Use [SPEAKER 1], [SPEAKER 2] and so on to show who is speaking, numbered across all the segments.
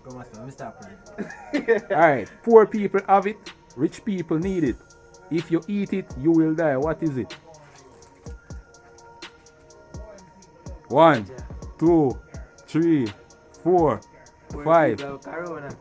[SPEAKER 1] Come on, let me stop.
[SPEAKER 2] Alright, poor people have it, rich people need it. If you eat it, you will die. What is it? 1, 2, 3, 4, 5.
[SPEAKER 1] Corona.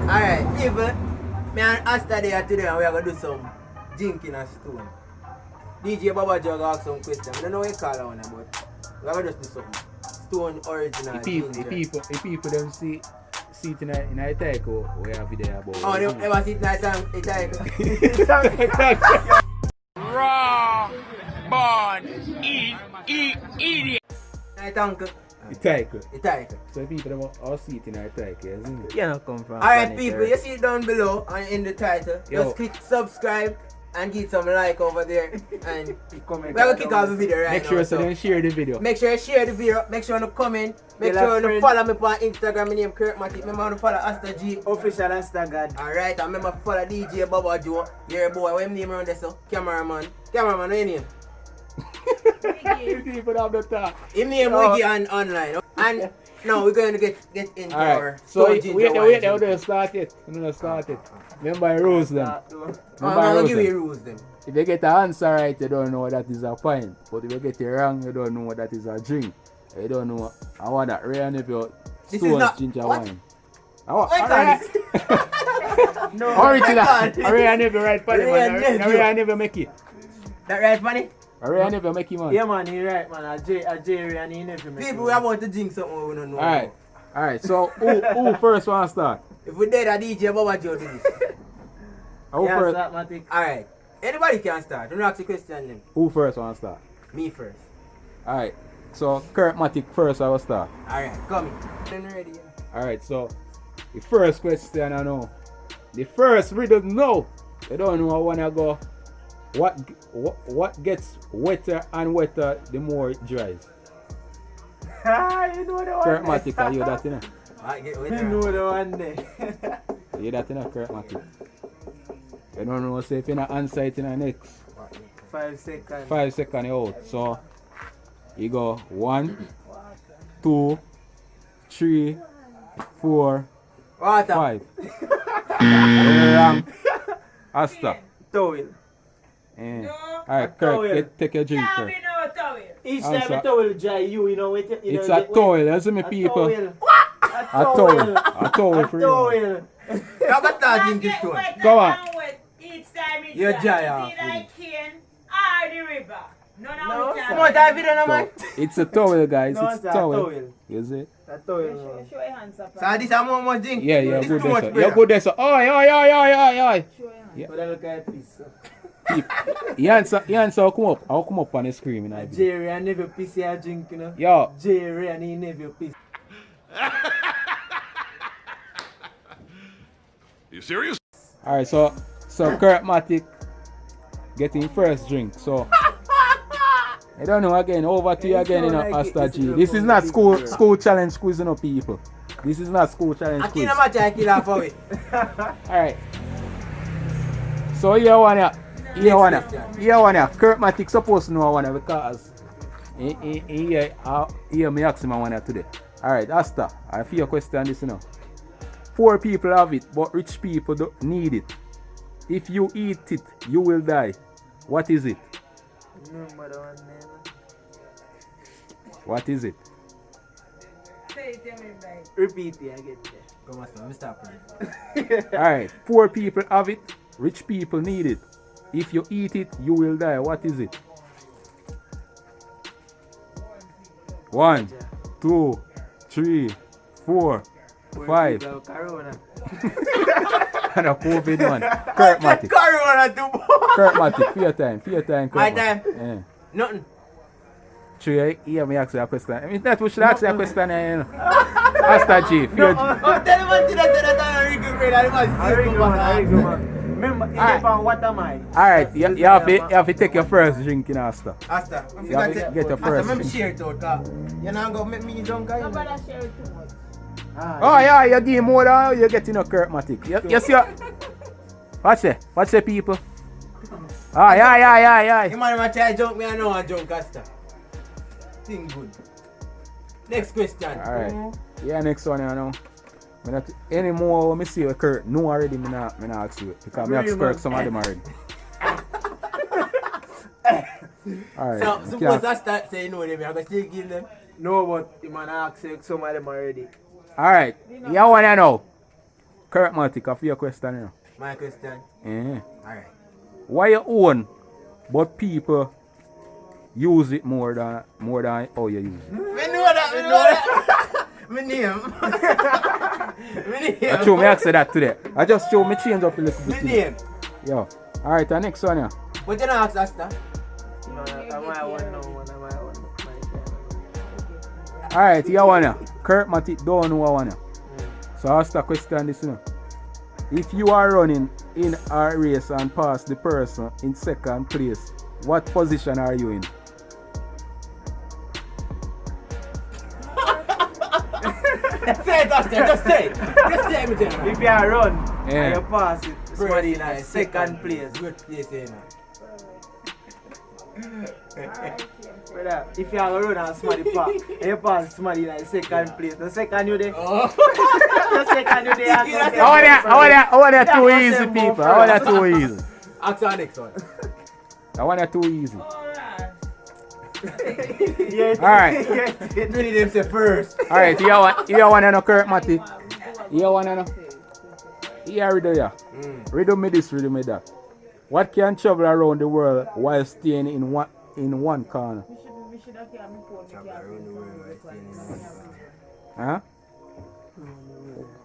[SPEAKER 1] Alright, people, me and Asta there today and we are going to do some drinking a stone. DJ Baba Jog ask some questions. I don't know what you call that one, but we are going to just do something. Stone original.
[SPEAKER 2] The people them see it in a taiko we have video about.
[SPEAKER 1] Oh, you ever see it in a taiko?
[SPEAKER 3] Raw, born, idiot.
[SPEAKER 1] Night uncle.
[SPEAKER 2] The taiko.
[SPEAKER 1] The taiko.
[SPEAKER 2] So people them all see it in a taiko, isn't it?
[SPEAKER 4] You know come from.
[SPEAKER 1] Alright people, you see it down below and in the title.
[SPEAKER 2] Yo.
[SPEAKER 1] Just click subscribe and give some like over there and we're gonna kick off the video right
[SPEAKER 2] Make
[SPEAKER 1] now.
[SPEAKER 2] sure so then share the video.
[SPEAKER 1] Make sure you share the video, make sure you comment, make sure you follow me on Instagram, my name Kirk Matic, remember to follow S.H.A.R.E
[SPEAKER 4] Official S.H.A.R.E.
[SPEAKER 1] Alright, and remember to follow DJ Baba Joe. You're a boy, what name around there so? Cameraman, what your name?
[SPEAKER 2] People have the talk.
[SPEAKER 1] His name Wiggy on online. And now we're going to get into our
[SPEAKER 2] Alright, so
[SPEAKER 1] Stone Ginger
[SPEAKER 2] we
[SPEAKER 1] wine.
[SPEAKER 2] don't start it. We don't start it. Remember I rose them.
[SPEAKER 1] I'm gonna give you rules them.
[SPEAKER 2] If you get the answer right, you don't know what that is a pint. But if you get it wrong, you don't know what that is a drink. You don't know. I want that rare and if you
[SPEAKER 1] This
[SPEAKER 2] Stone
[SPEAKER 1] is not
[SPEAKER 2] Ginger
[SPEAKER 1] what?
[SPEAKER 2] wine. I want
[SPEAKER 1] What
[SPEAKER 2] alright.
[SPEAKER 1] no,
[SPEAKER 2] Original. I really never right for them.
[SPEAKER 1] Rare
[SPEAKER 2] I
[SPEAKER 1] nephew.
[SPEAKER 2] really never make it.
[SPEAKER 1] That right funny?
[SPEAKER 2] I really never make it, man.
[SPEAKER 4] Yeah man, he right man. A J.A.R.E. and he never make
[SPEAKER 1] People, we are about to drink something we don't know.
[SPEAKER 2] Alright, so who first want to start?
[SPEAKER 1] If we did a DJ Baba Joe do this.
[SPEAKER 2] Who
[SPEAKER 4] Yeah,
[SPEAKER 2] first?
[SPEAKER 4] start, Matic.
[SPEAKER 1] Alright. Anybody can start. Don't ask the question then.
[SPEAKER 2] Who first want to start?
[SPEAKER 1] Me first.
[SPEAKER 2] Alright, so Kirk Matic first I will start.
[SPEAKER 1] Alright, come in. I'm ready.
[SPEAKER 2] Alright, so the first question I know. The first riddle no. You don't know I wanna go. What gets wetter and wetter the more it dries?
[SPEAKER 4] You know the one.
[SPEAKER 2] Kirk Matic, are you that you know?
[SPEAKER 1] I get with
[SPEAKER 4] You know the one there.
[SPEAKER 2] You that you know, Kirk Matic? You don't know say if you not answer it in the next
[SPEAKER 4] 5 seconds.
[SPEAKER 2] 5 seconds you out. So you go 1, 2, 3, 4,
[SPEAKER 1] Water.
[SPEAKER 2] 5. Wrong. Asta.
[SPEAKER 4] Towel.
[SPEAKER 2] Alright, Kirk, take your drink, Kirk.
[SPEAKER 4] Each
[SPEAKER 2] Answer.
[SPEAKER 4] time a towel dry, you know it.
[SPEAKER 2] It's a towel, that's me people.
[SPEAKER 4] A towel.
[SPEAKER 2] A towel for you.
[SPEAKER 4] Towel.
[SPEAKER 1] You got start drinking this one.
[SPEAKER 2] Come on.
[SPEAKER 1] You're dry off.
[SPEAKER 4] No,
[SPEAKER 1] Come on, dive it on man.
[SPEAKER 2] It's a towel, guys.
[SPEAKER 4] No,
[SPEAKER 2] It's
[SPEAKER 4] it's
[SPEAKER 2] a
[SPEAKER 4] a
[SPEAKER 2] towel.
[SPEAKER 4] towel.
[SPEAKER 2] Is it?
[SPEAKER 4] A towel.
[SPEAKER 5] Show your hands up.
[SPEAKER 1] So this is more drink.
[SPEAKER 2] Yeah, yeah,
[SPEAKER 1] This
[SPEAKER 2] good
[SPEAKER 1] is too
[SPEAKER 2] there,
[SPEAKER 1] much
[SPEAKER 2] sir.
[SPEAKER 1] beer.
[SPEAKER 2] You're good there, sir. Oi.
[SPEAKER 5] Show your hands.
[SPEAKER 2] Yeah.
[SPEAKER 4] But I look at piece.
[SPEAKER 2] You answer, I'll come up on the screen.
[SPEAKER 4] A J.A.R.E. I never piss a drink, you know.
[SPEAKER 2] Yo,
[SPEAKER 4] J.A.R.E. and he never piss.
[SPEAKER 3] You serious?
[SPEAKER 2] alright, so Kirk Matic getting first drink. So I don't know again, over to you again, you know, Asta.G. This is not school challenge quiz, you know, people. This is not school challenge
[SPEAKER 1] I
[SPEAKER 2] quiz.
[SPEAKER 1] can't match I kill her for it.
[SPEAKER 2] Alright. So here one ya. Kirk Matic supposed to know one ya because he me ask him one ya today. Alright, Asta, I feel your question this, you know. Poor people have it, but rich people don't need it. If you eat it, you will die. What is it?
[SPEAKER 4] Remember the one name.
[SPEAKER 2] What is it?
[SPEAKER 5] Say it to me, babe.
[SPEAKER 4] Repeat it, I get there.
[SPEAKER 1] Come on, let me stop.
[SPEAKER 2] Alright, poor people have it, rich people need it. If you eat it, you will die. What is it? 1, 2, 3, 4, 5.
[SPEAKER 4] Corona.
[SPEAKER 2] And a COVID one. Kirk Matic.
[SPEAKER 1] Corona to
[SPEAKER 2] Kirk Matic, for your time, Kirk
[SPEAKER 1] My
[SPEAKER 2] Matic.
[SPEAKER 1] time?
[SPEAKER 2] Yeah.
[SPEAKER 1] Nothing.
[SPEAKER 2] True, you me ask you a question. I mean, that we should ask you a question, you know. Asta G, for your...
[SPEAKER 1] Oh, tell him what to that time I regret that
[SPEAKER 4] I
[SPEAKER 1] was
[SPEAKER 4] ring man. Remember, it
[SPEAKER 2] Alright.
[SPEAKER 4] depends what am I?
[SPEAKER 2] Alright, you have to take your first drink in Asta.
[SPEAKER 1] Asta,
[SPEAKER 2] You have to get your
[SPEAKER 1] Asta,
[SPEAKER 2] first
[SPEAKER 1] let me
[SPEAKER 2] drink.
[SPEAKER 1] share it out, cause you not gonna make me drunk,
[SPEAKER 5] No,
[SPEAKER 1] guys.
[SPEAKER 5] but I share it too much.
[SPEAKER 2] Oh yeah, you give more than you getting a Kirk Matic. You see watch the people. Oh yeah.
[SPEAKER 1] You might try to jump me, I know I jump, Asta. Thing good. Next question.
[SPEAKER 2] Alright. Yeah, next one, you know. Me not any more when me see a Kirk, no already me not ask you it. Because me ask Kirk some of them already. Alright.
[SPEAKER 1] So,
[SPEAKER 2] you
[SPEAKER 1] suppose
[SPEAKER 2] can't-
[SPEAKER 1] I start saying no, them, I'm gonna still give them.
[SPEAKER 4] No, but the man asked some of them already.
[SPEAKER 2] Alright. You wanna know? Kirk Matic, I feel your question, you know.
[SPEAKER 1] My question.
[SPEAKER 2] Yeah.
[SPEAKER 1] Alright.
[SPEAKER 2] Why you own, but people use it more than how you use it?
[SPEAKER 1] Me know that. Me name. Me name.
[SPEAKER 2] I show me ask you that today. I just show me change up a little
[SPEAKER 1] Me
[SPEAKER 2] bit.
[SPEAKER 1] name.
[SPEAKER 2] Yo. Alright, the next one, yeah.
[SPEAKER 1] But you don't ask Asta.
[SPEAKER 4] No, am I one now? Am I one?
[SPEAKER 2] Alright, you wanna. Kirk Matic don't know wanna. So I ask the question this, you know. If you are running in a race and pass the person in second place, what position are you in?
[SPEAKER 1] Say it, Asta. Just say it. Just say it, me
[SPEAKER 4] If you are run
[SPEAKER 2] Yeah.
[SPEAKER 4] and you pass it, somebody in a second place.
[SPEAKER 1] Good place, you know.
[SPEAKER 4] Brother, if you are run and somebody pass, and you pass somebody in a second place, the second you there,
[SPEAKER 1] Oh.
[SPEAKER 4] the second you there.
[SPEAKER 2] I want that too easy, people. I want that too easy.
[SPEAKER 1] Ask our next one.
[SPEAKER 2] I want that too easy.
[SPEAKER 5] Alright.
[SPEAKER 4] Yeah,
[SPEAKER 2] Alright.
[SPEAKER 4] yeah.
[SPEAKER 1] Many them say first.
[SPEAKER 2] Alright, you wanna know Kirk Matic? You wanna know? Yeah, Riddle, yeah. Riddle me this, riddle me that. What can travel around the world while staying in one corner?
[SPEAKER 5] We should have kept my phone.
[SPEAKER 2] Huh?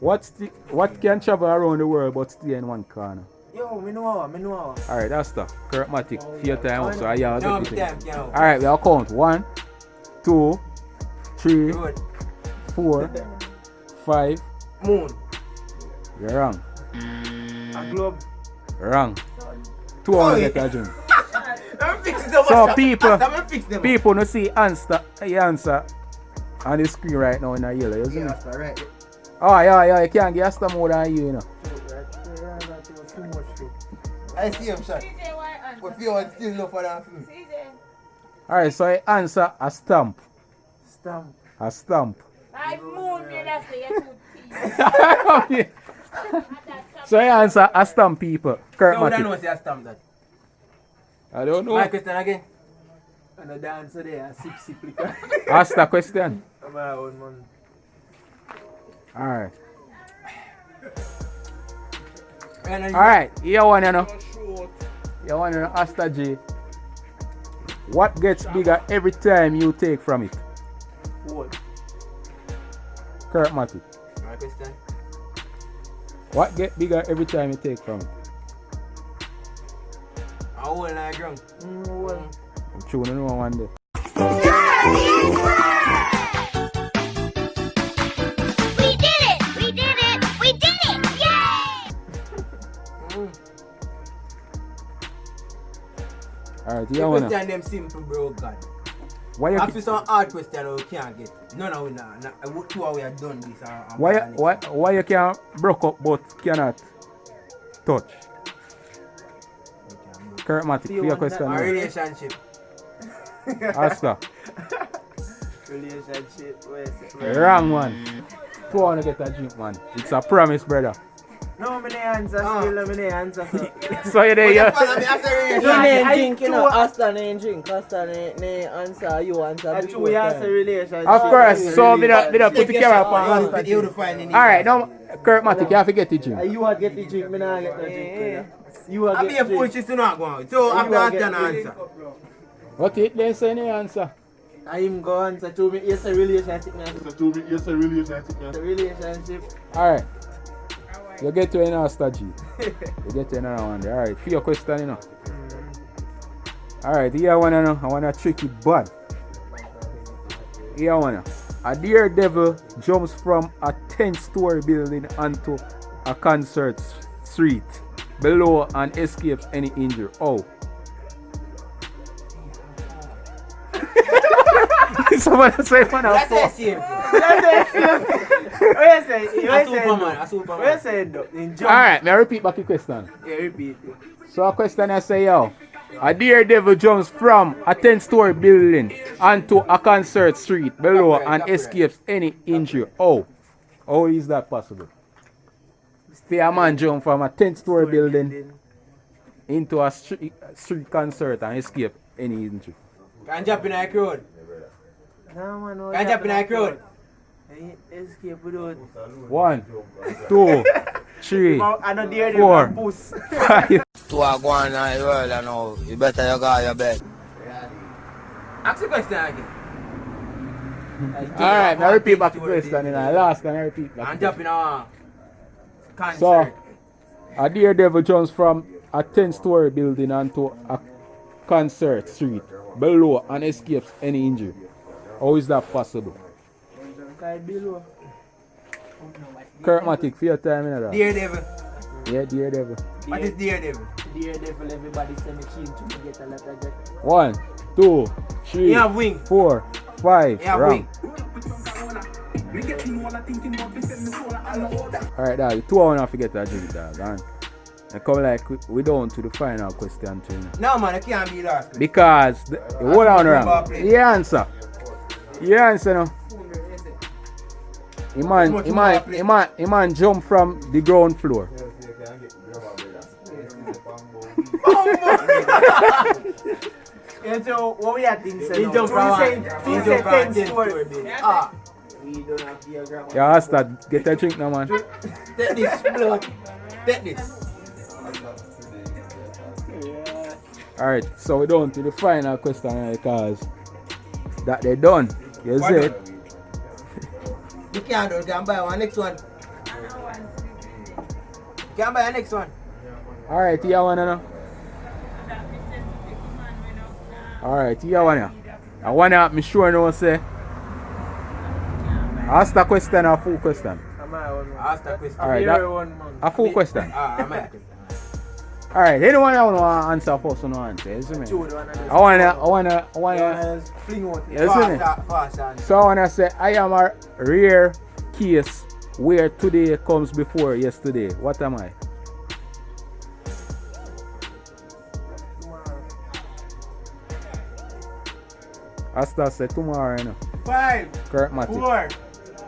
[SPEAKER 2] What can travel around the world but stay in one corner?
[SPEAKER 4] Yo, me know.
[SPEAKER 2] Alright, that's the Kirk Matic. Fear time also. I have
[SPEAKER 1] No,
[SPEAKER 2] everything.
[SPEAKER 1] damn, yeah.
[SPEAKER 2] Alright, we'll count. 1, 2, 3,
[SPEAKER 1] Good.
[SPEAKER 2] 4, 5.
[SPEAKER 1] Moon.
[SPEAKER 2] You're wrong.
[SPEAKER 4] A globe.
[SPEAKER 2] Wrong. 2 hours get a drink.
[SPEAKER 1] I'm fixing them.
[SPEAKER 2] So
[SPEAKER 1] Asta.
[SPEAKER 2] people,
[SPEAKER 1] Asta, I'm fixing them.
[SPEAKER 2] people no see answer on the screen right now in a yellow. You see
[SPEAKER 1] Yeah,
[SPEAKER 2] me?
[SPEAKER 1] Asta, right.
[SPEAKER 2] Oh yeah, you can't get Asta more than you know.
[SPEAKER 4] Too much too.
[SPEAKER 1] I see him shot.
[SPEAKER 5] CJ, why answer?
[SPEAKER 1] But you want still no for that film.
[SPEAKER 5] CJ.
[SPEAKER 2] Alright, so you answer a stamp.
[SPEAKER 4] Stamp.
[SPEAKER 2] A stamp.
[SPEAKER 5] Like moon, me that's the two teeth.
[SPEAKER 2] So you answer a stamp, people. Kirk
[SPEAKER 1] So I don't know
[SPEAKER 2] Matic.
[SPEAKER 1] what's your stamp that.
[SPEAKER 2] I don't know.
[SPEAKER 1] My question again.
[SPEAKER 4] And the dancer there, sip liquor.
[SPEAKER 2] Ask the question.
[SPEAKER 4] I'm my own man.
[SPEAKER 2] Alright.
[SPEAKER 1] And
[SPEAKER 2] Alright, you wanna know? You wanna know Asta G? What gets bigger every time you take from it?
[SPEAKER 4] What?
[SPEAKER 2] Kirk Matic.
[SPEAKER 1] My question.
[SPEAKER 2] What get bigger every time you take from it?
[SPEAKER 1] I whole night drunk.
[SPEAKER 4] Well,
[SPEAKER 2] I'm tuning on one day.
[SPEAKER 6] We did it! We did it! We did it! Yay!
[SPEAKER 2] Alright,
[SPEAKER 1] The
[SPEAKER 2] you wanna?
[SPEAKER 1] question them simple, bro. God.
[SPEAKER 2] Why you
[SPEAKER 1] After some hard question we can't get. No, we not. 2 hours we are done this.
[SPEAKER 2] why you can broke up but cannot touch? Kirk Matic, for your question.
[SPEAKER 1] Our
[SPEAKER 2] now.
[SPEAKER 1] relationship.
[SPEAKER 2] Asta.
[SPEAKER 4] relationship.
[SPEAKER 2] Wrong one. 2 wanna get a drink, man. It's a promise, brother.
[SPEAKER 4] No, me no answer still. Me no answer.
[SPEAKER 2] So you there,
[SPEAKER 1] But you
[SPEAKER 2] you.
[SPEAKER 1] follow me after
[SPEAKER 7] You
[SPEAKER 1] relationship.
[SPEAKER 7] name
[SPEAKER 4] I
[SPEAKER 7] drink, you
[SPEAKER 4] do-
[SPEAKER 7] know. Asta name drink. Asta name answer. You answer.
[SPEAKER 4] I
[SPEAKER 7] before
[SPEAKER 4] we answer
[SPEAKER 7] time.
[SPEAKER 4] relationship.
[SPEAKER 2] Of course, so we don't put the camera up on Asta.
[SPEAKER 1] You to find any.
[SPEAKER 2] Alright, now Kirk Matic, you have to get the drink.
[SPEAKER 4] You want get the drink, me not get the drink. You want
[SPEAKER 1] I
[SPEAKER 4] get
[SPEAKER 1] be
[SPEAKER 4] the
[SPEAKER 1] a
[SPEAKER 4] drink.
[SPEAKER 1] fool, she's not going. So after
[SPEAKER 4] You are
[SPEAKER 1] that,
[SPEAKER 4] get
[SPEAKER 1] can
[SPEAKER 4] the
[SPEAKER 1] answer.
[SPEAKER 2] What it then say any answer?
[SPEAKER 4] I am go answer to me. Yes, a relationship. It's a relationship.
[SPEAKER 2] Alright. You get to an Asta G. You get to another one there. Alright, for your question, you know. Alright, here one, you know. I want to trick it bad. Here one. A daredevil jumps from a 10-story building onto a concert street below and escapes any injury. Oh. Someone say one
[SPEAKER 1] That's
[SPEAKER 2] out.
[SPEAKER 1] the same. A Superman.
[SPEAKER 4] Where say in jump?
[SPEAKER 2] Alright, may I repeat back the question.
[SPEAKER 4] Yeah, repeat it.
[SPEAKER 2] So a question I say, yo. A daredevil jumps from a 10-story building onto a concert street below and escapes any injury. Oh. How is that possible? Say a man jump from a 10-story building into a street concert and escape any injury.
[SPEAKER 1] Can jump in a crowd.
[SPEAKER 4] No, man, no.
[SPEAKER 1] Can jump in a crowd.
[SPEAKER 4] Escape without.
[SPEAKER 2] 1, 2, 3,
[SPEAKER 4] I know the
[SPEAKER 2] 4,
[SPEAKER 4] puss.
[SPEAKER 2] 5.
[SPEAKER 8] To a go on in the world, you know, you better you go your bed.
[SPEAKER 1] Ask the question again.
[SPEAKER 2] Alright, now repeat back the question. Last time I repeat back.
[SPEAKER 1] And jump in a concert.
[SPEAKER 2] So, a daredevil jumps from a 10-story building onto a concert street below and escapes any injury. How is that possible? Kirk Matic, for your time in that.
[SPEAKER 1] Daredevil.
[SPEAKER 2] Yeah, daredevil.
[SPEAKER 1] What is Daredevil?
[SPEAKER 7] Daredevil, everybody say me keen to get a lot of that.
[SPEAKER 2] 1, 2, 3,
[SPEAKER 1] He have wing.
[SPEAKER 2] 4, 5.
[SPEAKER 1] He have
[SPEAKER 2] Wrong.
[SPEAKER 1] wing.
[SPEAKER 2] Alright, dog. 2 hours I forget that drink, dog. And come like we down to the final question too.
[SPEAKER 1] No man, it can't be last.
[SPEAKER 2] Because hold on wrong. He answer. He answer no. He man jump from the ground floor.
[SPEAKER 4] Yeah, so what we are thinking?
[SPEAKER 1] He jump from a 10-story building. Ah.
[SPEAKER 4] We don't have diagram.
[SPEAKER 2] Yeah, Asta, get a drink now, man.
[SPEAKER 1] Take this, blood. Take this.
[SPEAKER 2] Alright, so we're down to the final question because that they done. You see it?
[SPEAKER 1] You can't do it. You can buy one next one. You can buy a next one.
[SPEAKER 2] Alright, you wanna know? Alright, you wanna? I wanna me sure no say. Ask the question or full question?
[SPEAKER 1] Ask the question.
[SPEAKER 2] Alright, a full question.
[SPEAKER 1] I'm a
[SPEAKER 2] Alright, anyone I wanna answer first or no answer, you see me? I wanna
[SPEAKER 4] fling out.
[SPEAKER 2] you see me?
[SPEAKER 1] Fast.
[SPEAKER 2] So I wanna say I am a rare case where today comes before yesterday. What am I? Asta said tomorrow, you know.
[SPEAKER 4] 5,
[SPEAKER 2] Kirk Matic.
[SPEAKER 4] 4,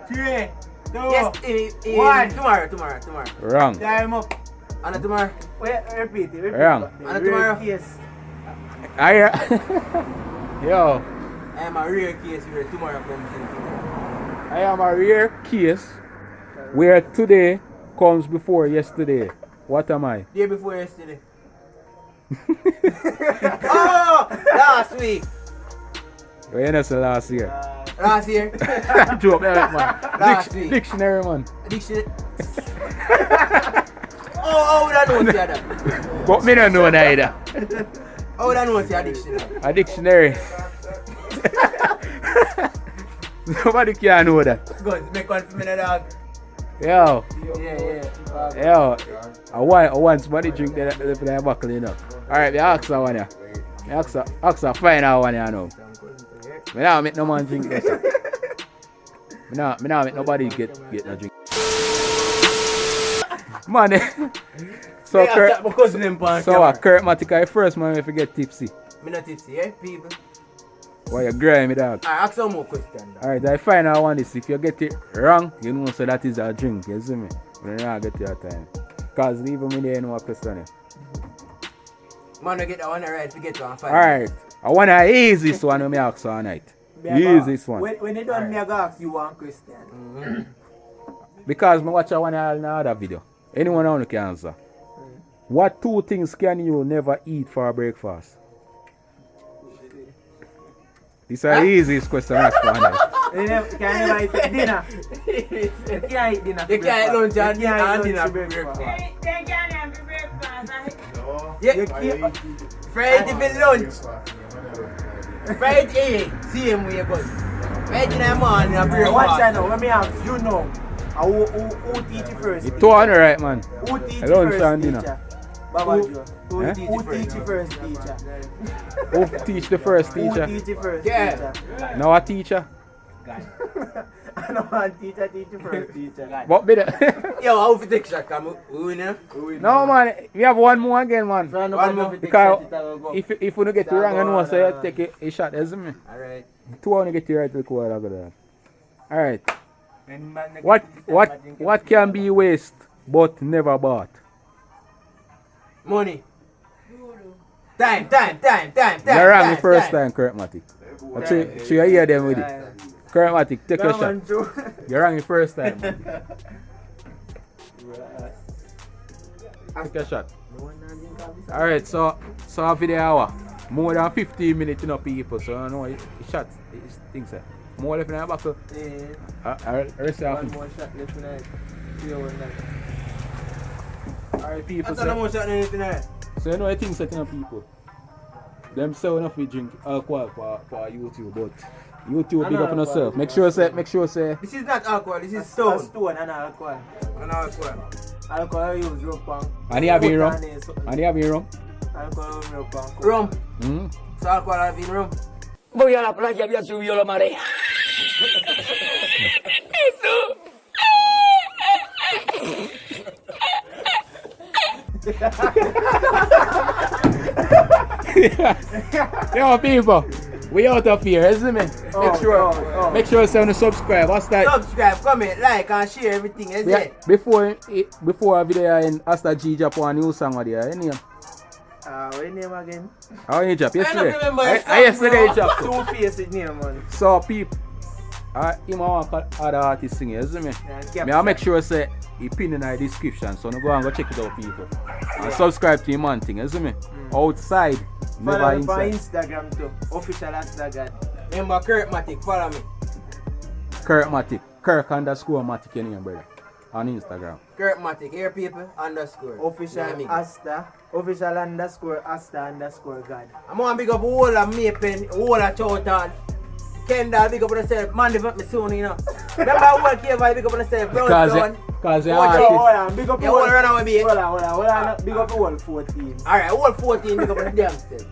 [SPEAKER 4] 3, 2,
[SPEAKER 1] Yes,
[SPEAKER 4] One.
[SPEAKER 1] Tomorrow.
[SPEAKER 2] Wrong.
[SPEAKER 4] time up.
[SPEAKER 1] And tomorrow.
[SPEAKER 4] Wait, repeat it.
[SPEAKER 2] Wrong.
[SPEAKER 1] And tomorrow.
[SPEAKER 4] Yes.
[SPEAKER 2] Yo,
[SPEAKER 1] I am a rare case where tomorrow comes in tomorrow.
[SPEAKER 2] I am a rare case where today comes before yesterday. What am I?
[SPEAKER 1] Day before yesterday. Oh! Last week.
[SPEAKER 2] When you say last year?
[SPEAKER 1] Last year.
[SPEAKER 2] Joke, man.
[SPEAKER 1] Last week.
[SPEAKER 2] Dictionary, man.
[SPEAKER 1] Dictionary. Oh, would I know say that?
[SPEAKER 2] But me don't know neither.
[SPEAKER 1] How would I know say a dictionary?
[SPEAKER 2] A dictionary. Nobody can know that.
[SPEAKER 1] Good, make one for me, dog.
[SPEAKER 2] Yo,
[SPEAKER 1] Yeah.
[SPEAKER 2] I want somebody drink that buckle, you know. Alright, I ask that one, yeah. I ask a final one, you know. Me not make no man drink this. Me not make nobody get no drink. Man, so Kirk Matic, I first man if you get tipsy.
[SPEAKER 1] Me not tipsy, eh, people?
[SPEAKER 2] Why you grime me, dog?
[SPEAKER 1] Alright, ask some more questions.
[SPEAKER 2] Alright, I final one is if you get it wrong, you know so that is a drink, you see me? You don't get your time. Cause even me there know a question.
[SPEAKER 1] Man, I get that one right, forget one.
[SPEAKER 2] Alright, I want the easiest one when me ask all night. Easiest one.
[SPEAKER 4] When you done, me I go ask you one question.
[SPEAKER 2] Because me watch one in another video. Anyone else can answer. What 2 things can you never eat for breakfast? This is the easiest question I ask for night.
[SPEAKER 4] You can't never eat dinner. You can't eat dinner.
[SPEAKER 1] You can't eat lunch and
[SPEAKER 4] You can't eat
[SPEAKER 1] dinner
[SPEAKER 4] lunch
[SPEAKER 1] for
[SPEAKER 4] for breakfast.
[SPEAKER 5] They can't have breakfast.
[SPEAKER 1] Yeah.
[SPEAKER 4] You can't.
[SPEAKER 1] Friday for lunch. Friday, same way, but Friday in the morning, I break
[SPEAKER 4] Watch that now. Let me ask you know. Who teach you first?
[SPEAKER 2] You 200 right, man.
[SPEAKER 4] Who teach you
[SPEAKER 2] Lunch
[SPEAKER 4] first
[SPEAKER 2] and dinner.
[SPEAKER 4] teacher? Baba Joe.
[SPEAKER 1] Who
[SPEAKER 2] Eh?
[SPEAKER 1] teach
[SPEAKER 4] Who
[SPEAKER 1] you first?
[SPEAKER 4] teach you first teacher?
[SPEAKER 2] Who teach the first
[SPEAKER 4] Who
[SPEAKER 2] teacher?
[SPEAKER 4] teach you first
[SPEAKER 1] Yeah.
[SPEAKER 4] teacher?
[SPEAKER 2] Now a teacher.
[SPEAKER 4] I know one teacher teach you first teacher.
[SPEAKER 2] What be the
[SPEAKER 1] Yo, how to take shot? Come, we win, eh?
[SPEAKER 2] No man, we have one more again, man.
[SPEAKER 4] One
[SPEAKER 1] more.
[SPEAKER 2] Because if you don't get it wrong, I know so you take a shot, isn't me?
[SPEAKER 1] Alright.
[SPEAKER 2] 2 only get it right to the quarter after that. Alright. What can be waste but never bought?
[SPEAKER 1] Money. Time.
[SPEAKER 2] You're wrong the first time, Kirk Matic. So you hear them with it. Kirk Matic, take your shot. You're wrong the first time. Man. Take a shot. Alright, so after the hour, more than 15 minutes, you know, people. So I know it shots, things like more left in the back. Rest
[SPEAKER 4] One
[SPEAKER 2] off.
[SPEAKER 4] more shot left tonight.
[SPEAKER 2] Alright, people.
[SPEAKER 1] That's all more shot than anything else.
[SPEAKER 2] So you know the things setting up people. Them sell enough we drink alcohol for YouTube, but YouTube big up on yourself. Make sure say
[SPEAKER 1] This is not alcohol, this is
[SPEAKER 4] Stone
[SPEAKER 1] stone.
[SPEAKER 4] and alcohol.
[SPEAKER 1] And alcohol.
[SPEAKER 4] Alcohol you use rum pang.
[SPEAKER 2] and you have in rum. And you have in rum.
[SPEAKER 4] Alcohol rum pang.
[SPEAKER 1] Rum.
[SPEAKER 2] Mm.
[SPEAKER 1] So alcohol have in rum.
[SPEAKER 8] Voy a la playa, voy a subir la marea.
[SPEAKER 2] Yo people, we out of here, isn't it? Make sure you subscribe. What's that?
[SPEAKER 1] Subscribe, comment, like and share everything, is
[SPEAKER 2] Yeah,
[SPEAKER 1] it?
[SPEAKER 2] before a video in S.H.A.R.E drop one new song with you, any name?
[SPEAKER 4] What your name again?
[SPEAKER 2] How you drop? Yesterday.
[SPEAKER 1] don't remember his song,
[SPEAKER 2] Yesterday
[SPEAKER 1] bro.
[SPEAKER 2] you drop.
[SPEAKER 4] Two-faced name, man.
[SPEAKER 2] So people, him want other artists sing, isn't it?
[SPEAKER 4] Yeah,
[SPEAKER 2] Me I make sure say he pin in the description, so no go and go check it out, people. And subscribe to him man thing, isn't it? Outside, never
[SPEAKER 4] Follow me on
[SPEAKER 2] inside.
[SPEAKER 4] Instagram too. Official Instagram.
[SPEAKER 1] Remember Kirk Matic, follow me.
[SPEAKER 2] Kirk Matic, Kirk_Matic in here, brother, on Instagram.
[SPEAKER 1] Kirk Matic, here people, underscore.
[SPEAKER 4] Official
[SPEAKER 1] Yeah, me.
[SPEAKER 4] Asta. Official _Asta_God.
[SPEAKER 1] I'm gonna big up all of Mapen, all of Chowtown. Kendall, big up on yourself. Man, develop me soon, you know. Remember what cave I big up on yourself, bro?
[SPEAKER 2] Because the
[SPEAKER 1] Watch
[SPEAKER 2] artist.
[SPEAKER 4] Hold on, big up
[SPEAKER 1] You wanna run away, babe?
[SPEAKER 4] Hold on. Big up all 14.
[SPEAKER 1] Alright, all 14, big up on the damn self.